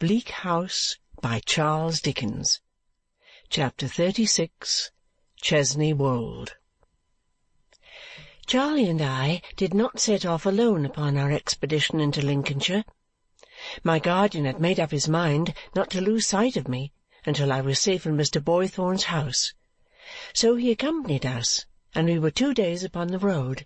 Bleak House by Charles Dickens. Chapter 36. Chesney Wold. Charley and I did not set off alone upon our expedition into Lincolnshire. My guardian had made up his mind not to lose sight of me until I was safe in Mr. Boythorn's house. So he accompanied us, and we were 2 days upon the road.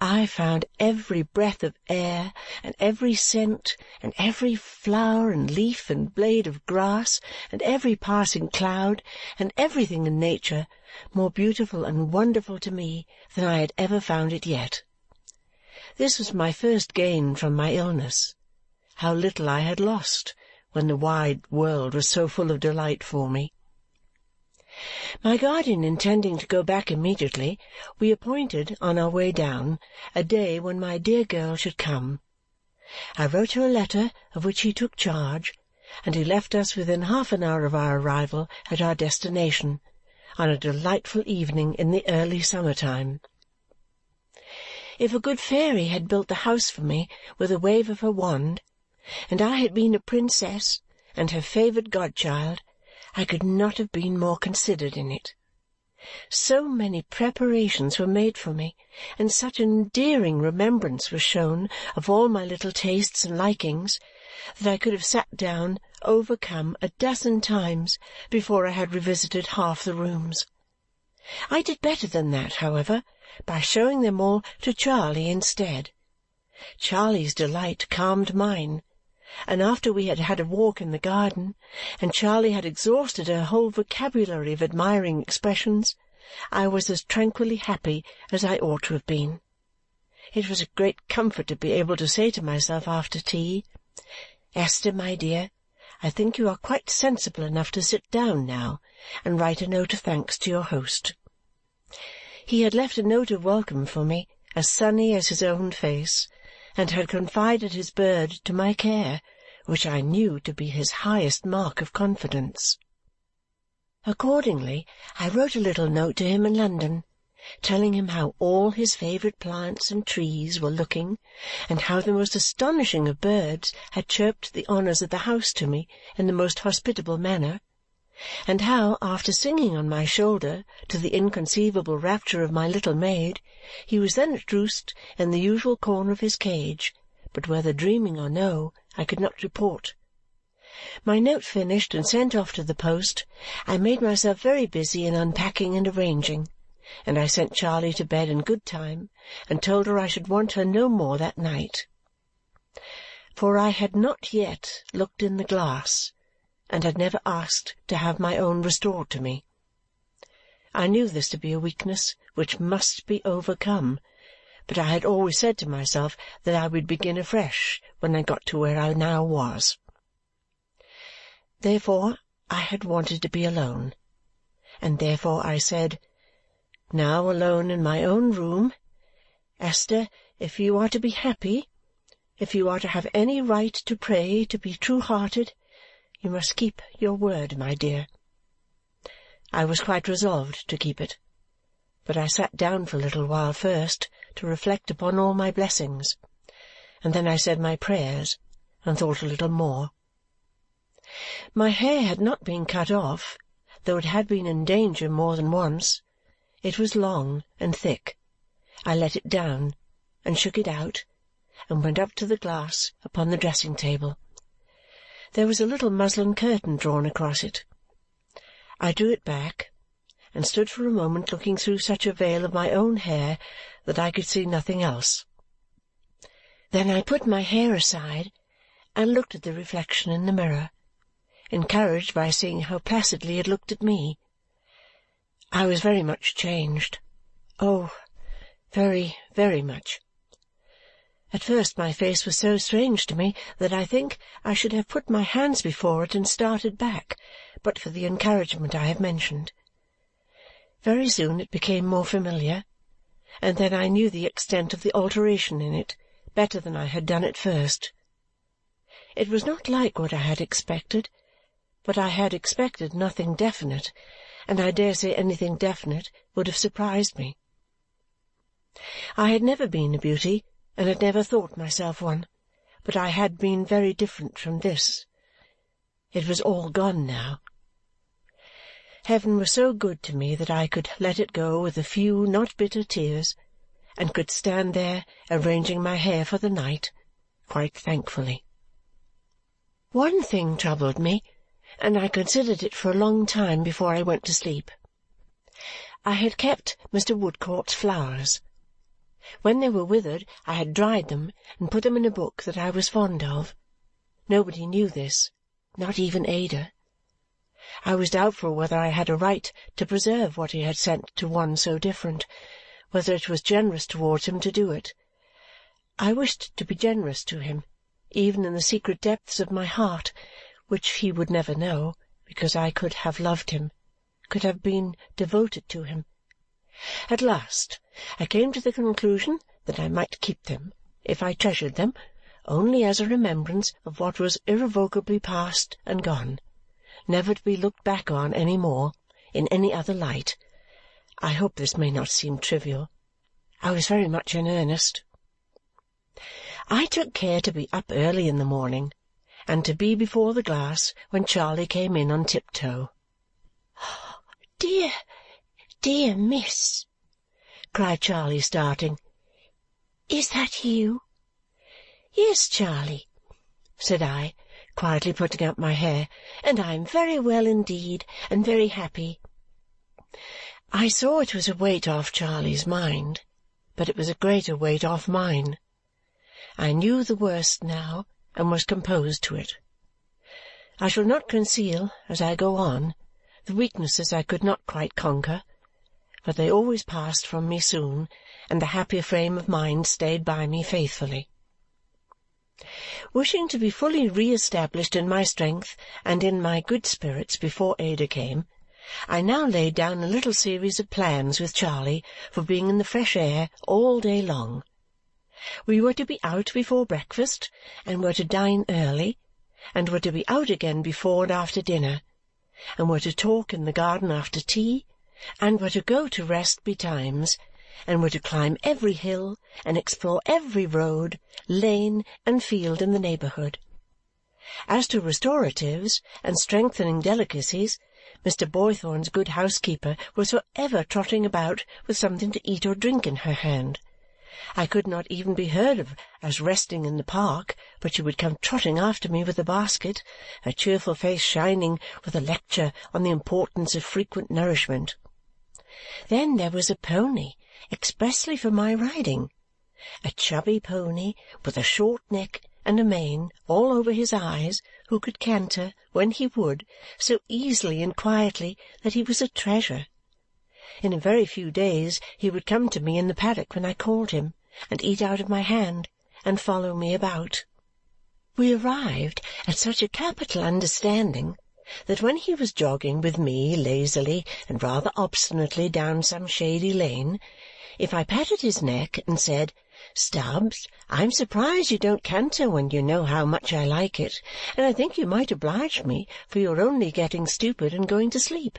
I found every breath of air, and every scent, and every flower and leaf and blade of grass, and every passing cloud, and everything in nature more beautiful and wonderful to me than I had ever found it yet. This was my first gain from my illness. How little I had lost when the wide world was so full of delight for me. My guardian intending to go back immediately, we appointed, on our way down, a day when my dear girl should come. I wrote her a letter of which he took charge, and he left us within half an hour of our arrival at our destination, on a delightful evening in the early summer-time. If a good fairy had built the house for me with a wave of her wand, and I had been a princess and her favoured godchild, I could not have been more considered in it. So many preparations were made for me, and such an endearing remembrance was shown of all my little tastes and likings, that I could have sat down, overcome, 12 times before I had revisited half the rooms. I did better than that, however, by showing them all to Charley instead. Charley's delight calmed mine, and after we had had a walk in the garden, and Charley had exhausted her whole vocabulary of admiring expressions, I was as tranquilly happy as I ought to have been. It was a great comfort to be able to say to myself after tea, "Esther, my dear, I think you are quite sensible enough to sit down now and write a note of thanks to your host." He had left a note of welcome for me, as sunny as his own face, and had confided his bird to my care, which I knew to be his highest mark of confidence. Accordingly, I wrote a little note to him in London, telling him how all his favourite plants and trees were looking, and how the most astonishing of birds had chirped the honours of the house to me in the most hospitable manner, and how, after singing on my shoulder, to the inconceivable rapture of my little maid, he was then at roost in the usual corner of his cage, but whether dreaming or no, I could not report. My note finished and sent off to the post, I made myself very busy in unpacking and arranging, and I sent Charley to bed in good time and told her I should want her no more that night. For I had not yet looked in the glass, and had never asked to have my own restored to me. I knew this to be a weakness which must be overcome, but I had always said to myself that I would begin afresh when I got to where I now was. Therefore I had wanted to be alone, and therefore I said, "Now alone in my own room, Esther, if you are to be happy, if you are to have any right to pray, to be true-hearted, you must keep your word, my dear." I was quite resolved to keep it, but I sat down for a little while first to reflect upon all my blessings, and then I said my prayers and thought a little more. My hair had not been cut off, though it had been in danger more than once. It was long and thick. I let it down, and shook it out, and went up to the glass upon the dressing-table. There was a little muslin curtain drawn across it. I drew it back, and stood for a moment looking through such a veil of my own hair that I could see nothing else. Then I put my hair aside and looked at the reflection in the mirror, encouraged by seeing how placidly it looked at me. I was very much changed. Oh, very, very much. At first my face was so strange to me that I think I should have put my hands before it and started back, but for the encouragement I have mentioned. Very soon it became more familiar, and then I knew the extent of the alteration in it better than I had done at first. It was not like what I had expected, but I had expected nothing definite, and I dare say anything definite would have surprised me. I had never been a beauty, and had never thought myself one, but I had been very different from this It was all gone now. Heaven was so good to me that I could let it go with a few not bitter tears, and could stand there arranging my hair for the night, quite thankfully. One thing troubled me, and I considered it for a long time before I went to sleep. I had kept Mr. Woodcourt's flowers. When they were withered, I had dried them and put them in a book that I was fond of. Nobody knew this, not even Ada. I was doubtful whether I had a right to preserve what he had sent to one so different, whether it was generous towards him to do it. I wished to be generous to him, even in the secret depths of my heart, which he would never know, because I could have loved him, could have been devoted to him. At last I came to the conclusion that I might keep them, if I treasured them, only as a remembrance of what was irrevocably past and gone, never to be looked back on any more, in any other light. I hope this may not seem trivial. I was very much in earnest. I took care to be up early in the morning, and to be before the glass when Charley came in on tiptoe. "Dear, dear miss!" cried Charley, starting. "Is that you?" "Yes, Charley," said I, quietly putting up my hair, "and I am very well indeed, and very happy." I saw it was a weight off Charley's mind, but it was a greater weight off mine. I knew the worst now, and was composed to it. I shall not conceal, as I go on, the weaknesses I could not quite conquer, but they always passed from me soon, and the happier frame of mind stayed by me faithfully. Wishing to be fully re-established in my strength and in my good spirits before Ada came, I now laid down a little series of plans with Charley for being in the fresh air all day long. We were to be out before breakfast, and were to dine early, and were to be out again before and after dinner, and were to talk in the garden after tea, and were to go to rest betimes, and were to climb every hill and explore every road, lane, and field in the neighbourhood. As to restoratives and strengthening delicacies, Mr. Boythorn's good housekeeper was for ever trotting about with something to eat or drink in her hand. I could not even be heard of as resting in the park, but she would come trotting after me with a basket, her cheerful face shining with a lecture on the importance of frequent nourishment. Then there was a pony, expressly for my riding, a chubby pony with a short neck and a mane all over his eyes, who could canter, when he would, so easily and quietly that he was a treasure. In a very few days he would come to me in the paddock when I called him, and eat out of my hand, and follow me about. We arrived at such a capital understanding that when he was jogging with me lazily and rather obstinately down some shady lane, if I patted his neck and said, "Stubbs, I'm surprised you don't canter when you know how much I like it, and I think you might oblige me, for you're only getting stupid and going to sleep,"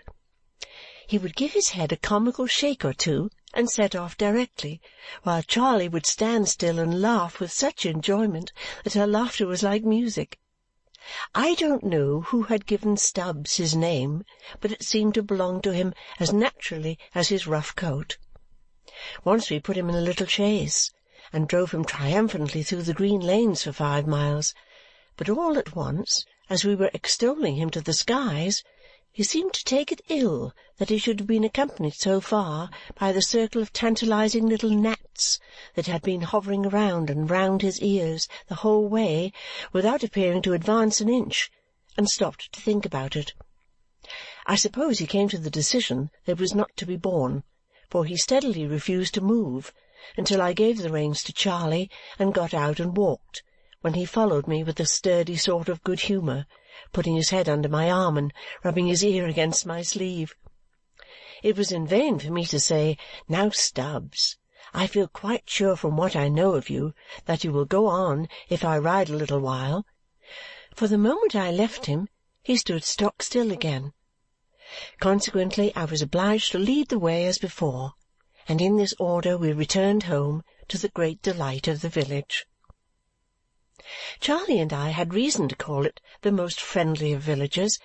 he would give his head a comical shake or two and set off directly, while Charley would stand still and laugh with such enjoyment that her laughter was like music. I don't know who had given Stubbs his name, but it seemed to belong to him as naturally as his rough coat. Once we put him in a little chaise and drove him triumphantly through the green lanes for 5 miles, but all at once, as we were extolling him to the skies, he seemed to take it ill that he should have been accompanied so far by the circle of tantalizing little gnats that had been hovering around and round his ears the whole way without appearing to advance an inch, and stopped to think about it. I suppose he came to the decision that it was not to be borne, for he steadily refused to move until I gave the reins to Charley and got out and walked, when he followed me with a sturdy sort of good humour, putting his head under my arm and rubbing his ear against my sleeve. It was in vain for me to say, "Now, Stubbs, I feel quite sure from what I know of you that you will go on if I ride a little while," for the moment I left him he stood stock still again. Consequently I was obliged to lead the way as before, and in this order we returned home, to the great delight of the village. Charley and I had reason to call it the most friendly of villages,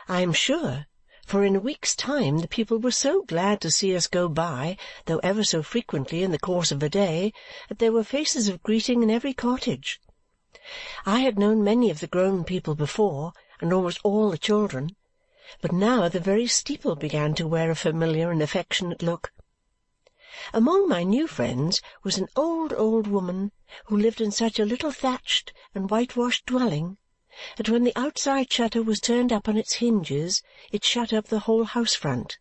I am sure, for in a week's time the people were so glad to see us go by, though ever so frequently in the course of a day, that there were faces of greeting in every cottage. I had known many of the grown people before, and almost all the children, but now the very steeple began to wear a familiar and affectionate look. Among my new friends was an old woman who lived in such a little thatched and whitewashed dwelling that when the outside shutter was turned up on its hinges it shut up the whole house front.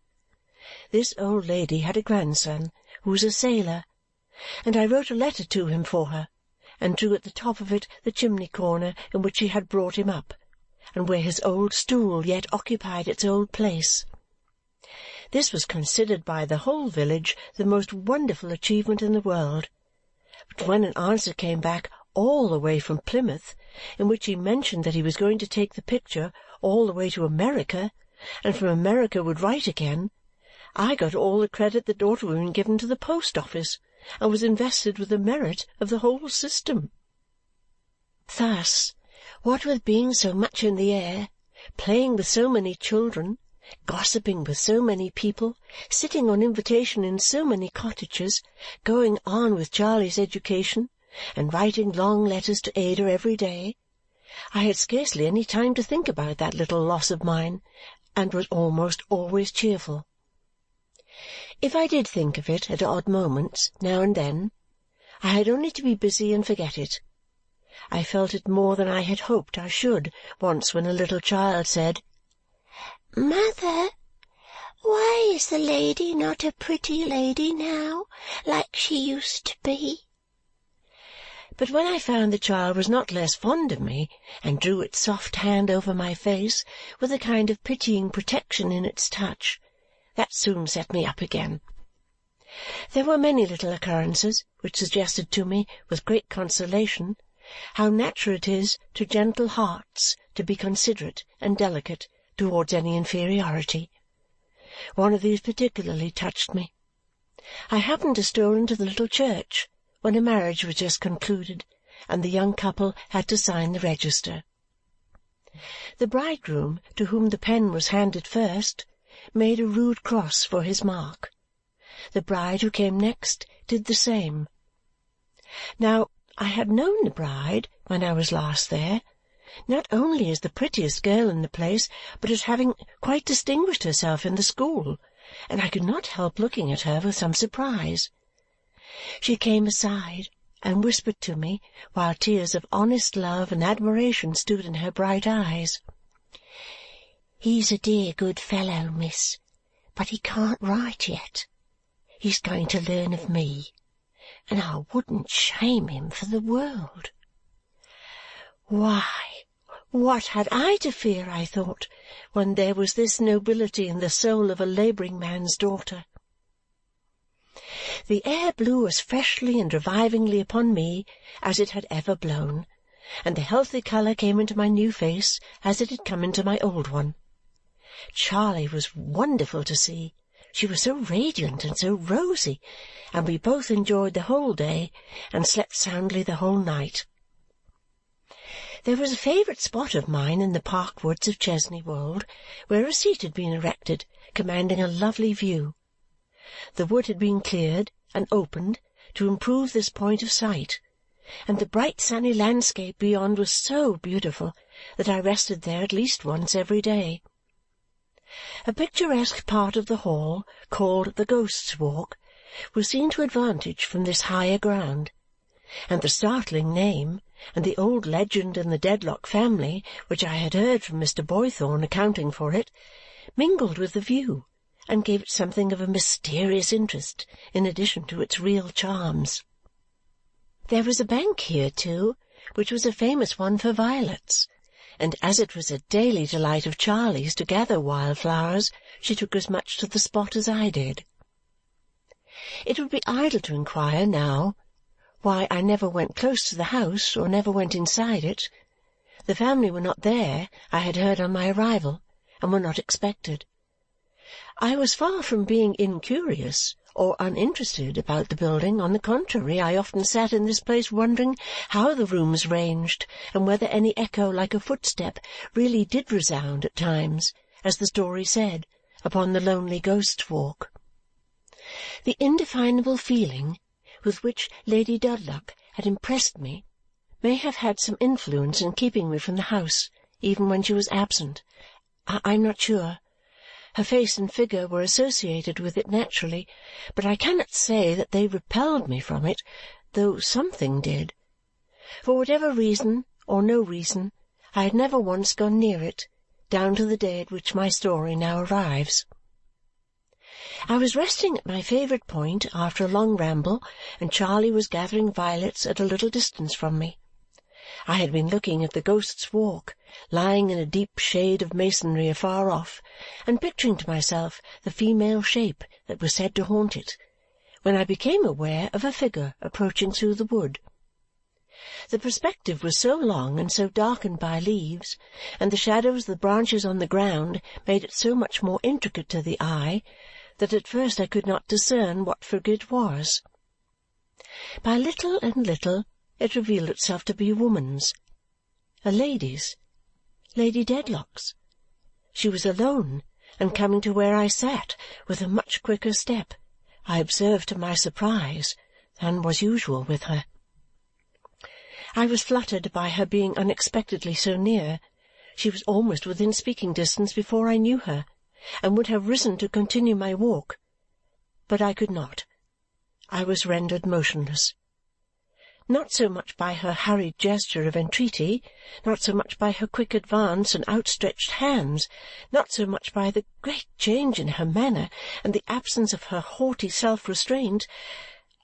This old lady had a grandson who was a sailor, and I wrote a letter to him for her and drew at the top of it the chimney-corner in which she had brought him up, and where his old stool yet occupied its old place. This was considered by the whole village the most wonderful achievement in the world, but when an answer came back all the way from Plymouth, in which he mentioned that he was going to take the picture all the way to America, and from America would write again, I got all the credit that ought to have been given to the post-office, and was invested with the merit of the whole system. Thus, what with being so much in the air, playing with so many children, gossiping with so many people, sitting on invitation in so many cottages, going on with Charley's education, and writing long letters to Ada every day, I had scarcely any time to think about that little loss of mine, and was almost always cheerful. If I did think of it at odd moments, now and then, I had only to be busy and forget it. I felt it more than I had hoped I should once when a little child said, "Mother, why is the lady not a pretty lady now, like she used to be?" But when I found the child was not less fond of me and drew its soft hand over my face with a kind of pitying protection in its touch, that soon set me up again. There were many little occurrences which suggested to me, with great consolation, how natural it is to gentle hearts to be considerate and delicate towards any inferiority. One of these particularly touched me. I happened to stroll into the little church when a marriage was just concluded, and the young couple had to sign the register. The bridegroom, to whom the pen was handed first, made a rude cross for his mark. The bride, who came next, did the same. Now, I had known the bride, when I was last there, not only as the prettiest girl in the place, but as having quite distinguished herself in the school, and I could not help looking at her with some surprise. She came aside and whispered to me, while tears of honest love and admiration stood in her bright eyes, "He's a dear good fellow, miss, but he can't write yet. He's going to learn of me, and I wouldn't shame him for the world." Why, what had I to fear, I thought, when there was this nobility in the soul of a labouring man's daughter? The air blew as freshly and revivingly upon me as it had ever blown, and the healthy colour came into my new face as it had come into my old one. Charley was wonderful to see. She was so radiant and so rosy, and we both enjoyed the whole day and slept soundly the whole night. There was a favourite spot of mine in the park woods of Chesney Wold, where a seat had been erected, commanding a lovely view. The wood had been cleared and opened to improve this point of sight, and the bright sunny landscape beyond was so beautiful that I rested there at least once every day. A picturesque part of the hall, called the Ghost's Walk, was seen to advantage from this higher ground, and the startling name, and the old legend in the Dedlock family, which I had heard from Mr. Boythorn accounting for it, mingled with the view, and gave it something of a mysterious interest in addition to its real charms. There was a bank here, too, which was a famous one for violets, and as it was a daily delight of Charley's to gather wildflowers, she took as much to the spot as I did. It would be idle to inquire now why I never went close to the house or never went inside it. The family were not there, I had heard on my arrival, and were not expected. I was far from being incurious or uninterested about the building. On the contrary, I often sat in this place wondering how the rooms ranged, and whether any echo like a footstep really did resound at times, as the story said, upon the lonely Ghost's Walk. The indefinable feeling with which Lady Dedlock had impressed me may have had some influence in keeping me from the house, even when she was absent. I am not sure. Her face and figure were associated with it naturally, but I cannot say that they repelled me from it, though something did. For whatever reason or no reason, I had never once gone near it, down to the day at which my story now arrives. I was resting at my favourite point after a long ramble, and Charley was gathering violets at a little distance from me. I had been looking at the Ghost's Walk, lying in a deep shade of masonry afar off, and picturing to myself the female shape that was said to haunt it, when I became aware of a figure approaching through the wood. The perspective was so long and so darkened by leaves, and the shadows of the branches on the ground made it so much more intricate to the eye, that at first I could not discern what figure it was. By little and little it revealed itself to be a woman's, a lady's, Lady Dedlock's. She was alone, and coming to where I sat with a much quicker step, I observed to my surprise, than was usual with her. I was fluttered by her being unexpectedly so near. She was almost within speaking distance before I knew her, and would have risen to continue my walk. But I could not. I was rendered motionless. Not so much by her hurried gesture of entreaty, not so much by her quick advance and outstretched hands, not so much by the great change in her manner and the absence of her haughty self-restraint,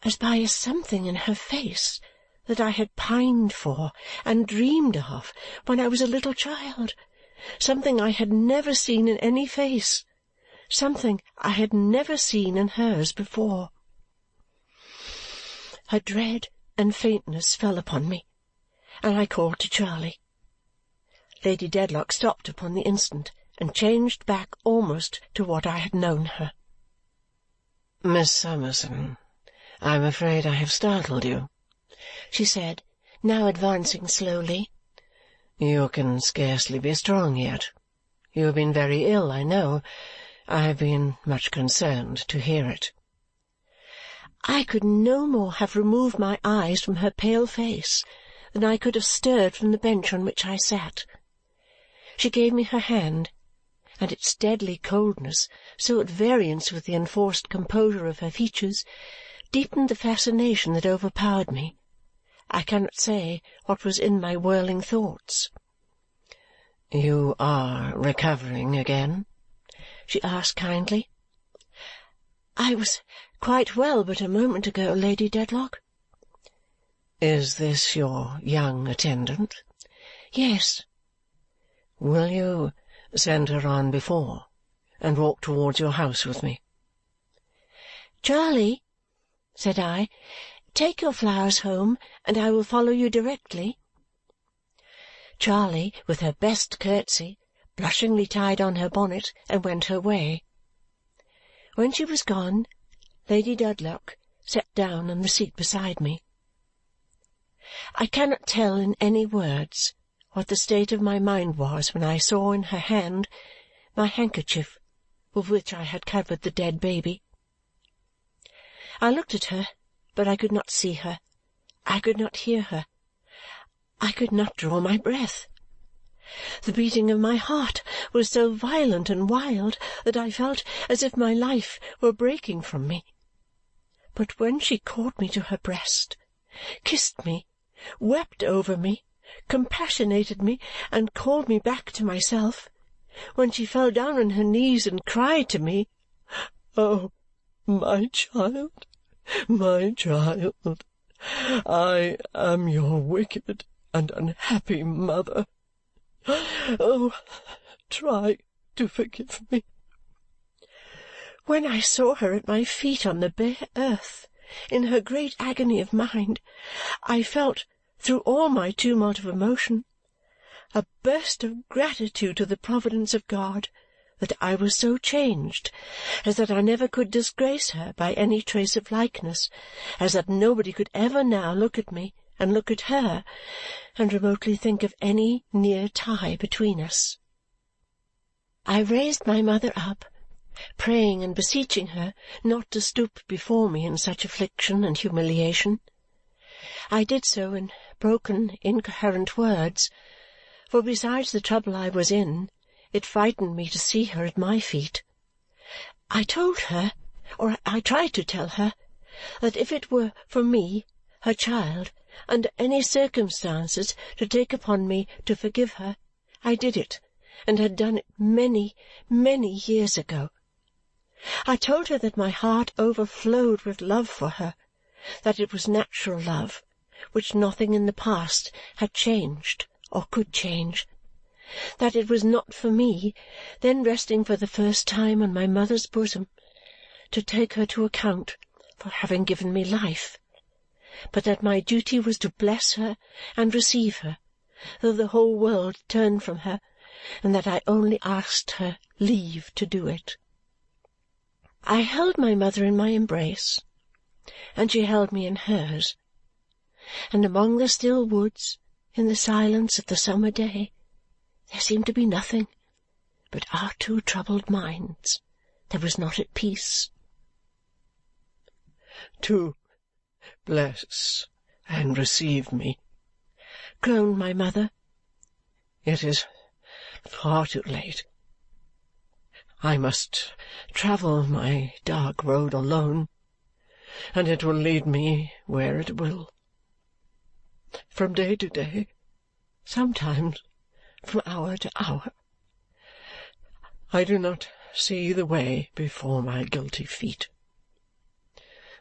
as by a something in her face that I had pined for and dreamed of when I was a little child, something I had never seen in any face, something I had never seen in hers before. Her dread and faintness fell upon me, and I called to Charley. Lady Dedlock stopped upon the instant and changed back almost to what I had known her. "Miss Summerson, I am afraid I have startled you," she said, now advancing slowly. "You can scarcely be strong yet. You have been very ill, I know. I have been much concerned to hear it." I could no more have removed my eyes from her pale face than I could have stirred from the bench on which I sat. She gave me her hand, and its deadly coldness, so at variance with the enforced composure of her features, deepened the fascination that overpowered me. I cannot say what was in my whirling thoughts. "You are recovering again?" she asked kindly. "I was quite well but a moment ago, Lady Dedlock." "Is this your young attendant?" "Yes." "Will you send her on before and walk towards your house with me?" "Charley," said I, "take your flowers home, and I will follow you directly." Charley, with her best curtsy, blushingly tied on her bonnet and went her way. When she was gone, Lady Dedlock sat down on the seat beside me. I cannot tell in any words what the state of my mind was when I saw in her hand my handkerchief with which I had covered the dead baby. I looked at her, but I could not see her. I could not hear her. I could not draw my breath. The beating of my heart was so violent and wild that I felt as if my life were breaking from me. But when she caught me to her breast, kissed me, wept over me, compassionated me, and called me back to myself, when she fell down on her knees and cried to me, "Oh, my child, my child, I am your wicked and unhappy mother. Oh, try to forgive me." When I saw her at my feet on the bare earth, in her great agony of mind, I felt, through all my tumult of emotion, a burst of gratitude to the providence of God that I was so changed as that I never could disgrace her by any trace of likeness, as that nobody could ever now look at me and look at her and remotely think of any near tie between us. I raised my mother up, praying and beseeching her not to stoop before me in such affliction and humiliation. I did so in broken, incoherent words, for besides the trouble I was in, it frightened me to see her at my feet. I told her, or I tried to tell her, that if it were for me, her child, under any circumstances, to take upon me to forgive her, I did it, and had done it many, many years ago. I told her that my heart overflowed with love for her, that it was natural love, which nothing in the past had changed or could change, that it was not for me, then resting for the first time on my mother's bosom, to take her to account for having given me life, but that my duty was to bless her and receive her, though the whole world turned from her, and that I only asked her leave to do it. I held my mother in my embrace, and she held me in hers, and among the still woods, in the silence of the summer day, there seemed to be nothing but our two troubled minds that was not at peace. "To bless and receive me," groaned my mother. "It is far too late. I must travel my dark road alone, and it will lead me where it will. From day to day, sometimes from hour to hour, I do not see the way before my guilty feet.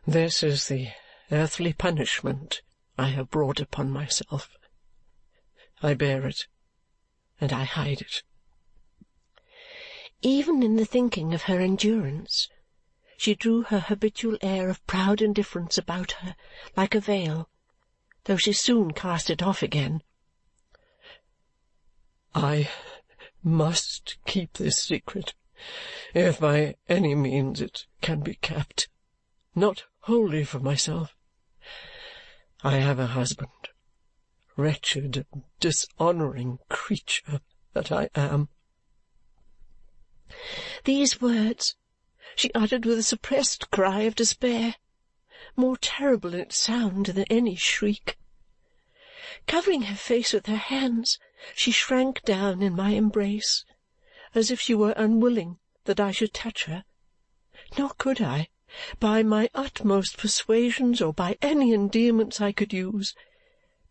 This is the earthly punishment I have brought upon myself. I bear it, and I hide it." Even in the thinking of her endurance, she drew her habitual air of proud indifference about her like a veil, though she soon cast it off again. "I must keep this secret, if by any means it can be kept, not wholly for myself. I have a husband, wretched and dishonouring creature that I am." These words she uttered with a suppressed cry of despair, more terrible in its sound than any shriek. Covering her face with her hands, she shrank down in my embrace, as if she were unwilling that I should touch her, nor could I, by my utmost persuasions or by any endearments I could use,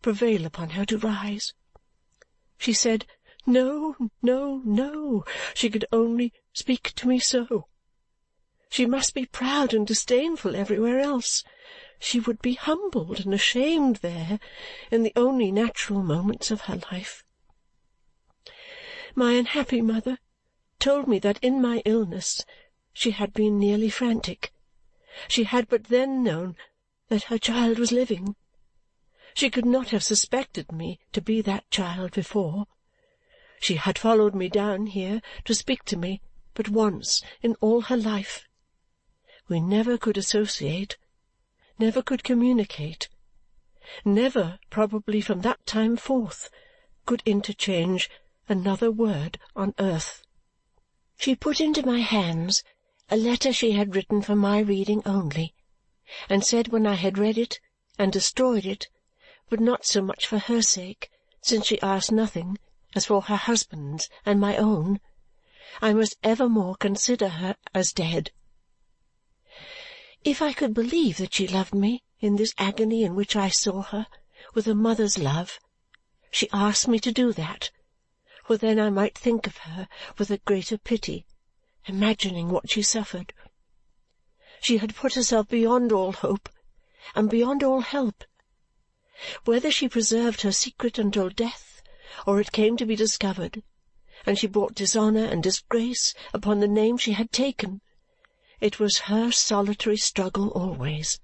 prevail upon her to rise. She said, no, no, no, she could only speak to me so. She must be proud and disdainful everywhere else. She would be humbled and ashamed there in the only natural moments of her life. My unhappy mother told me that in my illness she had been nearly frantic. She had but then known that her child was living. She could not have suspected me to be that child before. She had followed me down here to speak to me but once in all her life. We never could associate, never could communicate, never, probably from that time forth, could interchange another word on earth. She put into my hands a letter she had written for my reading only, and said when I had read it and destroyed it, but not so much for her sake, since she asked nothing, as for her husband's and my own, I must evermore consider her as dead. If I could believe that she loved me in this agony in which I saw her, with a mother's love, she asked me to do that, for then I might think of her with a greater pity, imagining what she suffered. She had put herself beyond all hope, and beyond all help. Whether she preserved her secret until death, or it came to be discovered, and she brought dishonour and disgrace upon the name she had taken, it was her solitary struggle always,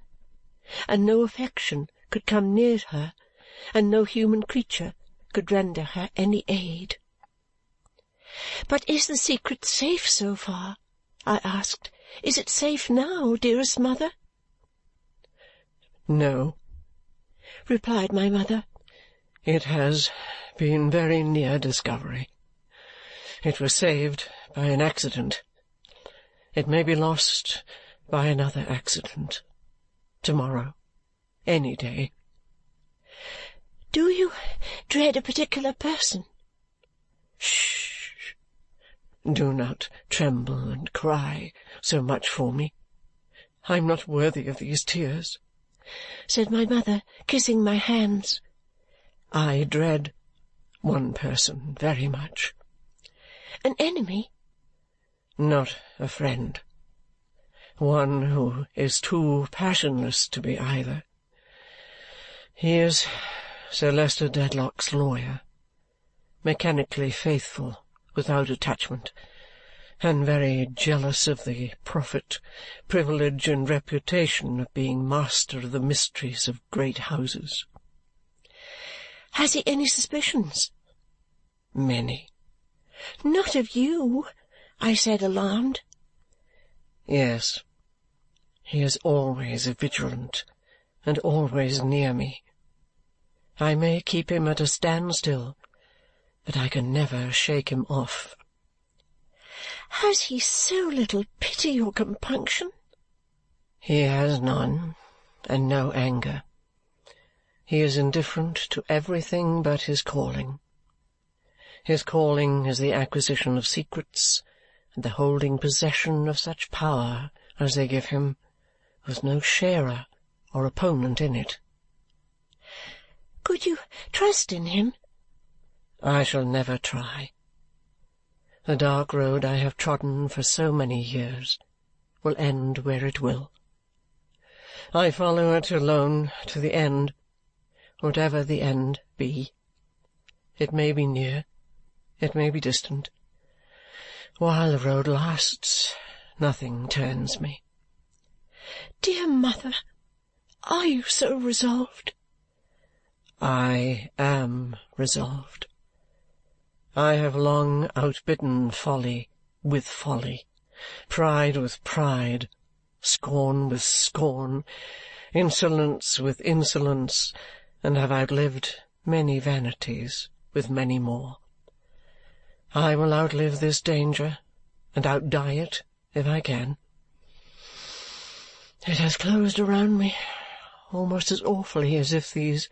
and no affection could come near her, and no human creature could render her any aid. "But is the secret safe so far?" I asked. "Is it safe now, dearest mother?" "No," replied my mother. "It has been very near discovery. It was saved by an accident. It may be lost by another accident. To-morrow. Any day." "Do you dread a particular person?" "Shh! Do not tremble and cry so much for me. I am not worthy of these tears," said my mother, kissing my hands. "I dread one person very much." "An enemy?" "Not a friend. One who is too passionless to be either. He is Sir Leicester Dedlock's lawyer, mechanically faithful, without attachment, and very jealous of the profit, privilege, and reputation of being master of the mysteries of great houses." "Has he any suspicions?" "Many." "Not of you?" I said, alarmed. "Yes. He is always vigilant, and always near me. I may keep him at a standstill, but I can never shake him off." "Has he so little pity or compunction?" "He has none, and no anger. He is indifferent to everything but his calling. His calling is the acquisition of secrets and the holding possession of such power as they give him, with no sharer or opponent in it." "Could you trust in him?" "I shall never try. The dark road I have trodden for so many years will end where it will. I follow it alone to the end, whatever the end be. It may be near, it may be distant. While the road lasts, nothing turns me." "Dear mother, are you so resolved?" "I am resolved. I have long outbidden folly with folly, pride with pride, scorn with scorn, insolence with insolence, and have outlived many vanities with many more. I will outlive this danger and outdie it if I can. It has closed around me almost as awfully as if these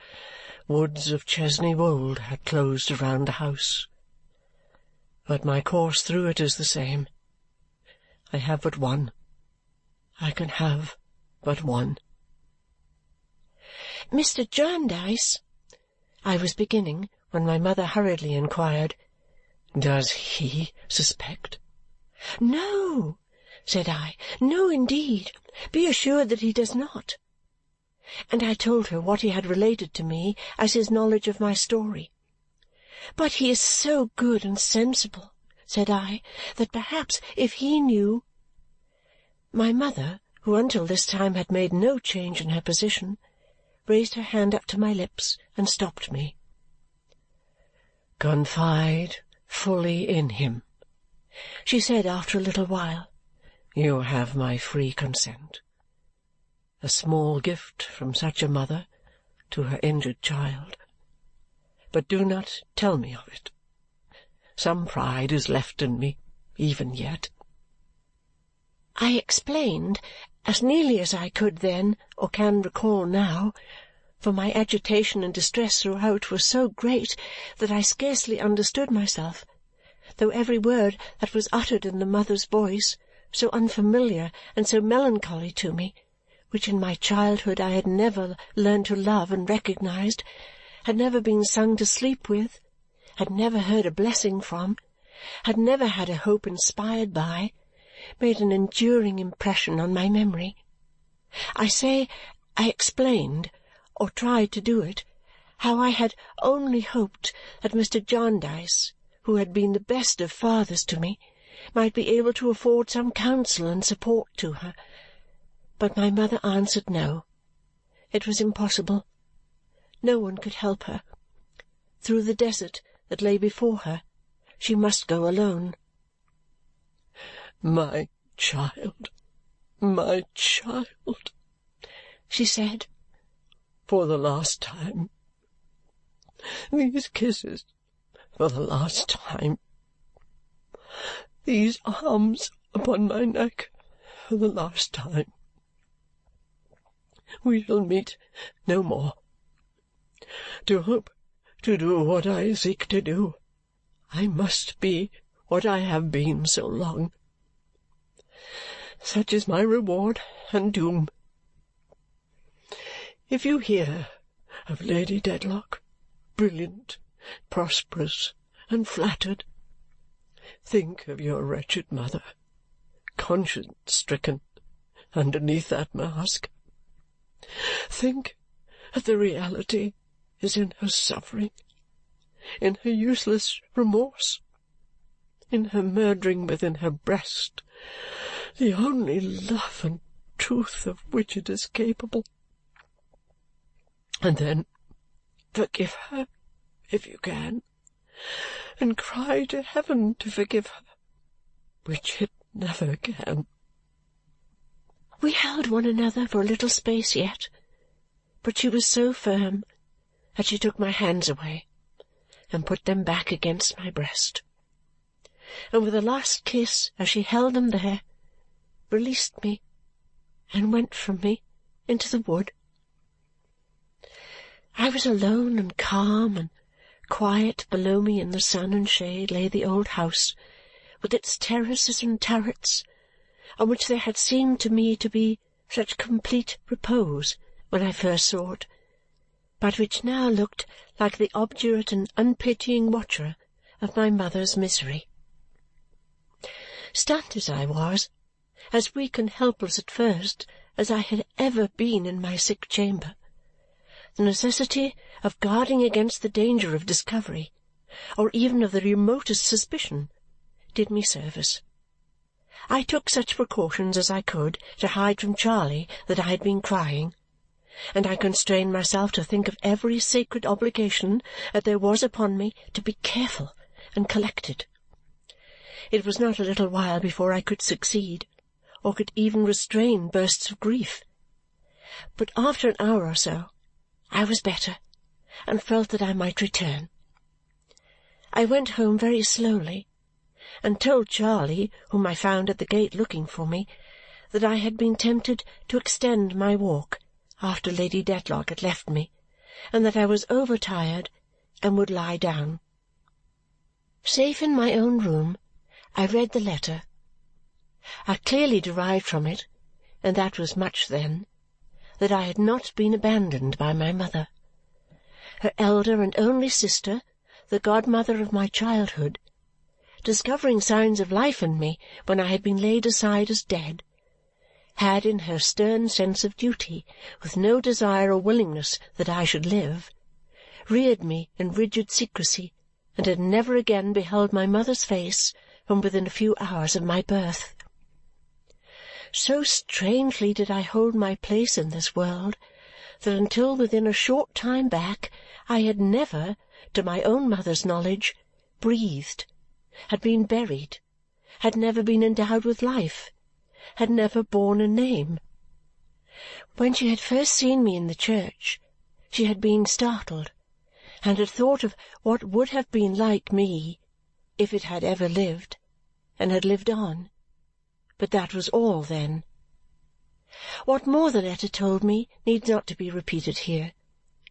woods of Chesney Wold had closed around the house. But my course through it is the same. I have but one. I can have but one." "Mr. Jarndyce," I was beginning, when my mother hurriedly inquired, "Does he suspect?" "No," said I. "No, indeed. Be assured that he does not." And I told her what he had related to me as his knowledge of my story. "But he is so good and sensible," said I, "that perhaps if he knew—" My mother, who until this time had made no change in her position, raised her hand up to my lips and stopped me. "Confide fully in him," she said after a little while. "You have my free consent. A small gift from such a mother to her injured child. But do not tell me of it. Some pride is left in me even yet." I explained, as nearly as I could then or can recall now, for my agitation and distress throughout were so great that I scarcely understood myself, though every word that was uttered in the mother's voice, so unfamiliar and so melancholy to me, which in my childhood I had never learned to love and recognized, had never been sung to sleep with, had never heard a blessing from, had never had a hope inspired by, made an enduring impression on my memory. I say I explained, or tried to do it, how I had only hoped that Mr. Jarndyce, who had been the best of fathers to me, might be able to afford some counsel and support to her. But my mother answered no. It was impossible. No one could help her. Through the desert that lay before her, she must go alone. "My child, my child," she said, "for the last time. These kisses for the last time. These arms upon my neck for the last time. We shall meet no more. To hope to do what I seek to do, I must be what I have been so long. Such is my reward and doom. If you hear of Lady Dedlock, brilliant, prosperous, and flattered, think of your wretched mother, conscience-stricken underneath that mask. Think that the reality is in her suffering, in her useless remorse, in her murdering within her breast the only love and truth of which it is capable. And then forgive her, if you can, and cry to heaven to forgive her, which it never can." We held one another for a little space yet, but she was so firm that she took my hands away and put them back against my breast, and with a last kiss as she held them there, released me and went from me into the wood. I was alone and calm and quiet. Below me in the sun and shade lay the old house, with its terraces and turrets, on which there had seemed to me to be such complete repose when I first saw it, but which now looked like the obdurate and unpitying watcher of my mother's misery. Stunned as I was, as weak and helpless at first as I had ever been in my sick chamber, the necessity of guarding against the danger of discovery, or even of the remotest suspicion, did me service. I took such precautions as I could to hide from Charley that I had been crying, and I constrained myself to think of every sacred obligation that there was upon me to be careful and collected. It was not a little while before I could succeed, or could even restrain bursts of grief. But after an hour or so I was better, and felt that I might return. I went home very slowly, and told Charley, whom I found at the gate looking for me, that I had been tempted to extend my walk after Lady Dedlock had left me, and that I was overtired and would lie down. Safe in my own room, I read the letter. I clearly derived from it, and that was much then, that I had not been abandoned by my mother. Her elder and only sister, the godmother of my childhood, discovering signs of life in me when I had been laid aside as dead, had in her stern sense of duty, with no desire or willingness that I should live, reared me in rigid secrecy, and had never again beheld my mother's face from within a few hours of my birth. So strangely did I hold my place in this world that until within a short time back I had never, to my own mother's knowledge, breathed, had been buried, had never been endowed with life, had never borne a name. When she had first seen me in the church, she had been startled, and had thought of what would have been like me if it had ever lived, and had lived on. But that was all then. What more the letter told me needs not to be repeated here.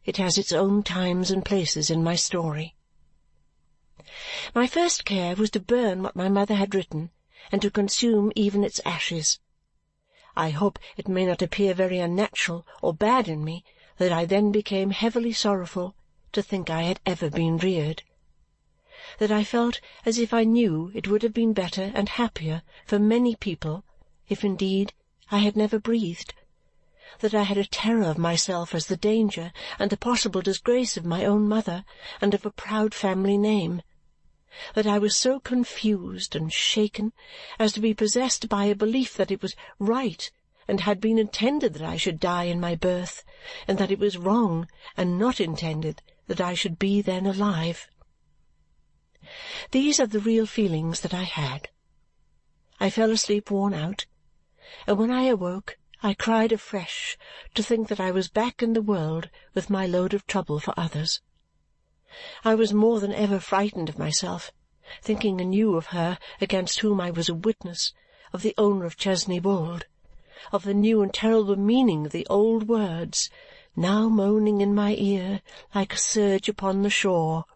It has its own times and places in my story. My first care was to burn what my mother had written, and to consume even its ashes. I hope it may not appear very unnatural or bad in me that I then became heavily sorrowful to think I had ever been reared, that I felt as if I knew it would have been better and happier for many people if indeed I had never breathed, that I had a terror of myself as the danger and the possible disgrace of my own mother and of a proud family name, that I was so confused and shaken as to be possessed by a belief that it was right and had been intended that I should die in my birth, and that it was wrong and not intended that I should be then alive. These are the real feelings that I had. I fell asleep worn out, and when I awoke I cried afresh to think that I was back in the world with my load of trouble for others. I was more than ever frightened of myself, thinking anew of her against whom I was a witness, of the owner of Chesney Wold, of the new and terrible meaning of the old words, now moaning in my ear like a surge upon the shore.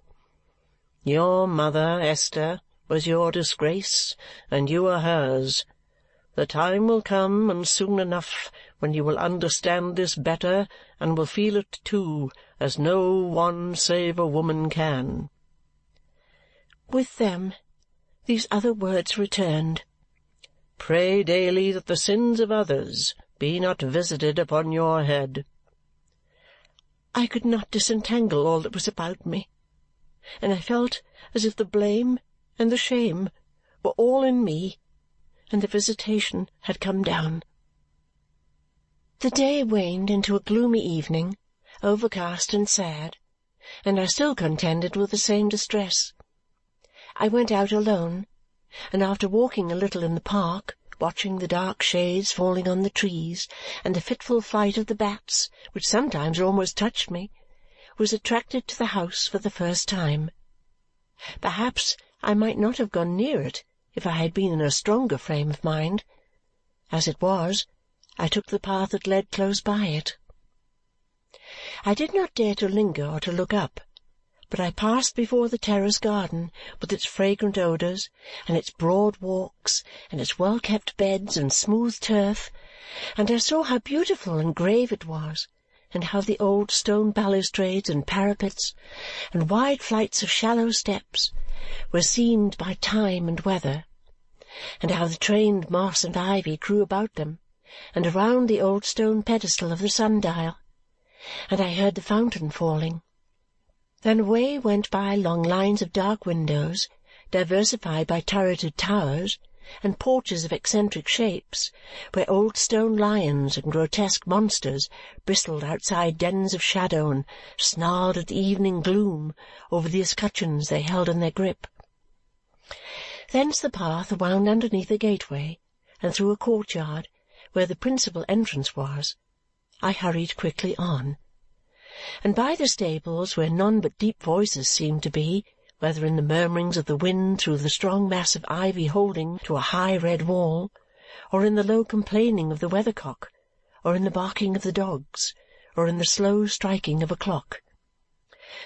"Your mother, Esther, was your disgrace, and you are hers. The time will come, and soon enough, when you will understand this better, and will feel it too, as no one save a woman can." With them these other words returned. "Pray daily that the sins of others be not visited upon your head." I could not disentangle all that was about me, and I felt as if the blame and the shame were all in me, and the visitation had come down. The day waned into a gloomy evening, overcast and sad, and I still contended with the same distress. I went out alone, and after walking a little in the park, watching the dark shades falling on the trees and the fitful flight of the bats, which sometimes almost touched me, was attracted to the house for the first time. Perhaps I might not have gone near it if I had been in a stronger frame of mind. As it was, I took the path that led close by it. I did not dare to linger or to look up, but I passed before the terrace garden with its fragrant odours, and its broad walks, and its well-kept beds and smooth turf, and I saw how beautiful and grave it was, and how the old stone balustrades and parapets, and wide flights of shallow steps, were seamed by time and weather, and how the trained moss and ivy grew about them, and around the old stone pedestal of the sun-dial, and I heard the fountain falling. Then away went by long lines of dark windows, diversified by turreted towers, and porches of eccentric shapes, where old stone lions and grotesque monsters bristled outside dens of shadow and snarled at the evening gloom over the escutcheons they held in their grip. Thence the path wound underneath a gateway and through a courtyard where the principal entrance was. I hurried quickly on, and by the stables where none but deep voices seemed to be, whether in the murmurings of the wind through the strong mass of ivy holding to a high red wall, or in the low complaining of the weathercock, or in the barking of the dogs, or in the slow striking of a clock.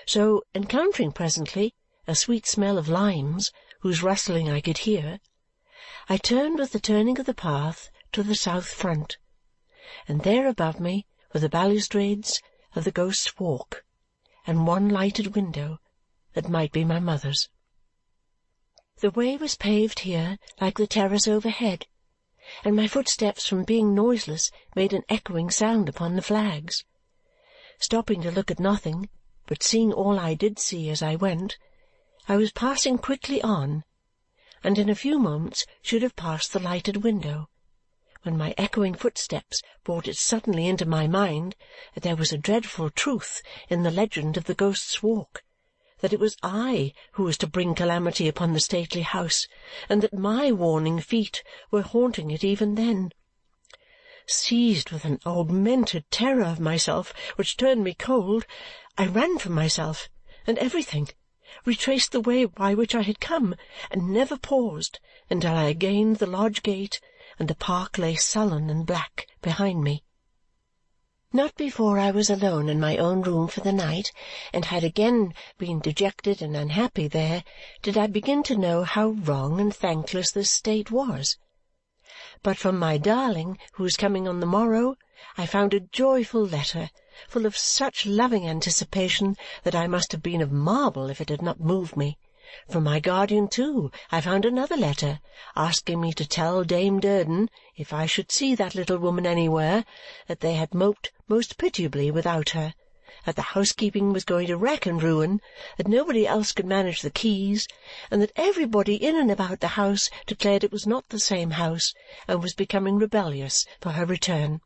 So, encountering presently a sweet smell of limes, whose rustling I could hear, I turned with the turning of the path to the south front, and there above me were the balustrades of the Ghost's Walk, and one lighted window that might be my mother's. The way was paved here like the terrace overhead, and my footsteps from being noiseless made an echoing sound upon the flags. Stopping to look at nothing, but seeing all I did see as I went, I was passing quickly on, and in a few moments should have passed the lighted window, when my echoing footsteps brought it suddenly into my mind that there was a dreadful truth in the legend of the Ghost's Walk, that it was I who was to bring calamity upon the stately house, and that my warning feet were haunting it even then. Seized with an augmented terror of myself which turned me cold, I ran from myself and everything, retraced the way by which I had come, and never paused until I gained the lodge gate and the park lay sullen and black behind me. Not before I was alone in my own room for the night, and had again been dejected and unhappy there, did I begin to know how wrong and thankless this state was. But from my darling, who was coming on the morrow, I found a joyful letter, full of such loving anticipation that I must have been of marble if it had not moved me. From my guardian, too, I found another letter, asking me to tell Dame Durden, if I should see that little woman anywhere, that they had moped most pitiably without her, that the housekeeping was going to wreck and ruin, that nobody else could manage the keys, and that everybody in and about the house declared it was not the same house and was becoming rebellious for her return.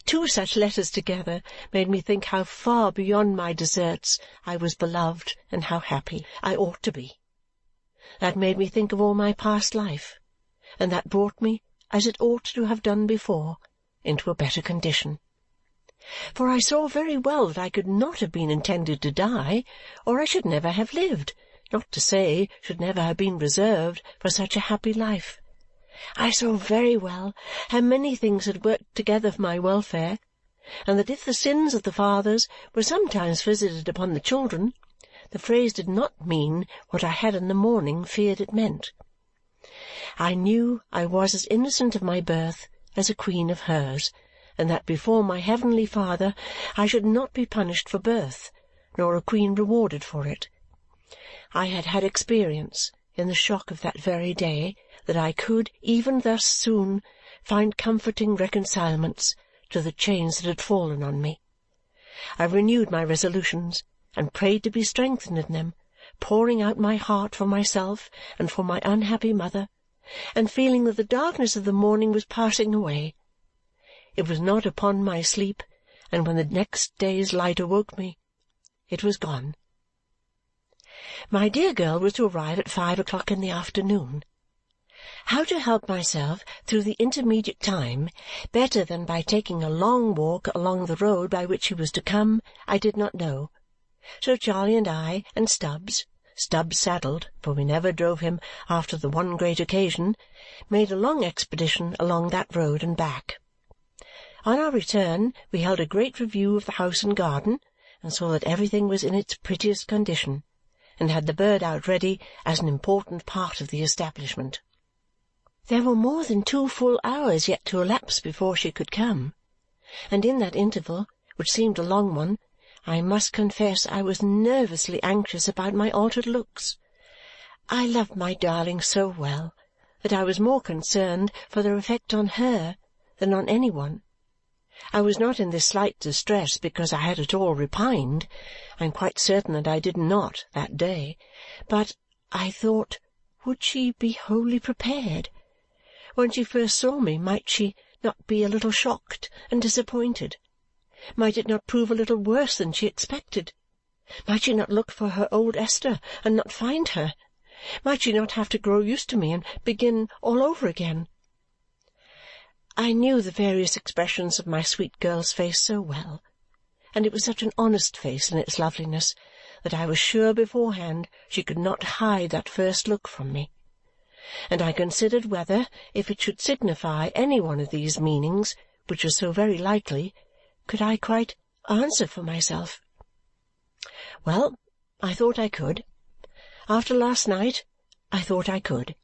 2 such letters together made me think how far beyond my deserts I was beloved and how happy I ought to be. That made me think of all my past life, and that brought me, as it ought to have done before, into a better condition. For I saw very well that I could not have been intended to die, or I should never have lived, not to say should never have been reserved for such a happy life. I saw very well how many things had worked together for my welfare, and that if the sins of the fathers were sometimes visited upon the children, the phrase did not mean what I had in the morning feared it meant. I knew I was as innocent of my birth as a queen of hers, and that before my heavenly Father I should not be punished for birth, nor a queen rewarded for it. I had had experience, in the shock of that very day, that I could, even thus soon, find comforting reconcilements to the chains that had fallen on me. I renewed my resolutions, and prayed to be strengthened in them, pouring out my heart for myself and for my unhappy mother, and feeling that the darkness of the morning was passing away. It was not upon my sleep, and when the next day's light awoke me, it was gone. My dear girl was to arrive at 5 o'clock in the afternoon. How to help myself through the intermediate time better than by taking a long walk along the road by which she was to come, I did not know. So Charley and I and Stubbs saddled, for we never drove him after the one great occasion, made a long expedition along that road and back. On our return we held a great review of the house and garden, and saw that everything was in its prettiest condition, and had the bird out ready as an important part of the establishment. There were more than 2 full hours yet to elapse before she could come, and in that interval, which seemed a long one, I must confess I was nervously anxious about my altered looks. I loved my darling so well that I was more concerned for their effect on her than on any one. I was not in this slight distress because I had at all repined. I am quite certain that I did not that day. But I thought, would she be wholly prepared? When she first saw me, might she not be a little shocked and disappointed? Might it not prove a little worse than she expected? Might she not look for her old Esther and not find her? Might she not have to grow used to me and begin all over again? I knew the various expressions of my sweet girl's face so well, and it was such an honest face in its loveliness, that I was sure beforehand she could not hide that first look from me. And I considered whether, if it should signify any one of these meanings, which was so very likely, could I quite answer for myself? Well, I thought I could. After last night, I thought I could.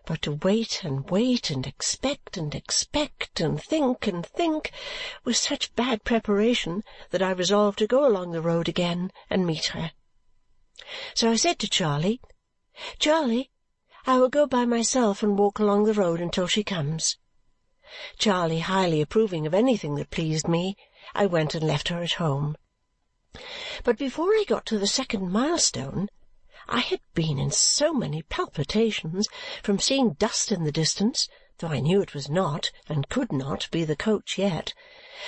But to wait and expect and think was such bad preparation that I resolved to go along the road again and meet her. So I said to Charley, "Charley, I will go by myself and walk along the road until she comes." Charley highly approving of anything that pleased me, I went and left her at home. But before I got to the second milestone, I had been in so many palpitations from seeing dust in the distance, though I knew it was not, and could not, be the coach yet,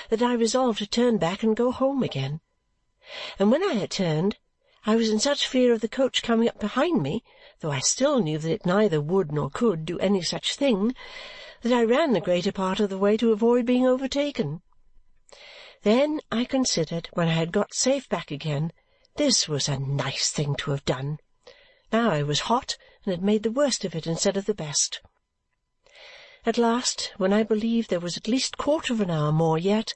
that I resolved to turn back and go home again. And when I had turned, I was in such fear of the coach coming up behind me, though I still knew that it neither would nor could do any such thing, that I ran the greater part of the way to avoid being overtaken. Then I considered, when I had got safe back again, this was a nice thing to have done. Now I was hot and had made the worst of it instead of the best. At last, when I believed there was at least 1/4 of an hour more yet,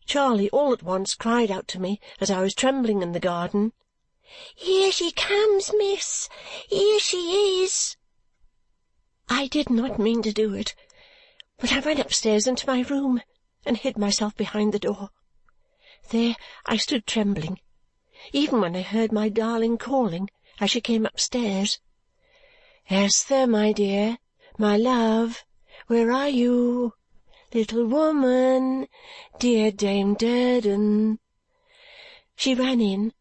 Charley all at once cried out to me as I was trembling in the garden, "Here she comes, miss! Here she is!" I did not mean to do it, but I ran upstairs into my room and hid myself behind the door. There I stood trembling, even when I heard my darling calling as she came upstairs, "Esther, my dear, my love, where are you? Little woman, dear Dame Durden." She ran in,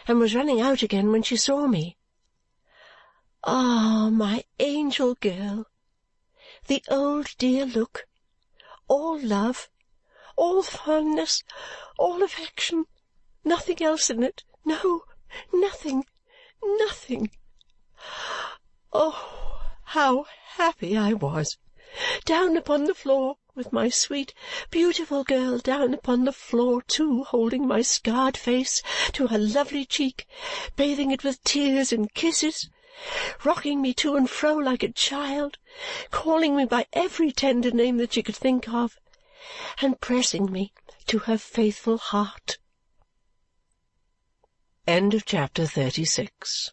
and was running out again when she saw me. Ah, my angel girl! The old dear look, all love, all fondness, all affection, nothing else in it. No, nothing, nothing. Oh, how happy I was, down upon the floor, with my sweet, beautiful girl down upon the floor too, holding my scarred face to her lovely cheek, bathing it with tears and kisses, rocking me to and fro like a child, calling me by every tender name that she could think of, and pressing me to her faithful heart. End of chapter 36.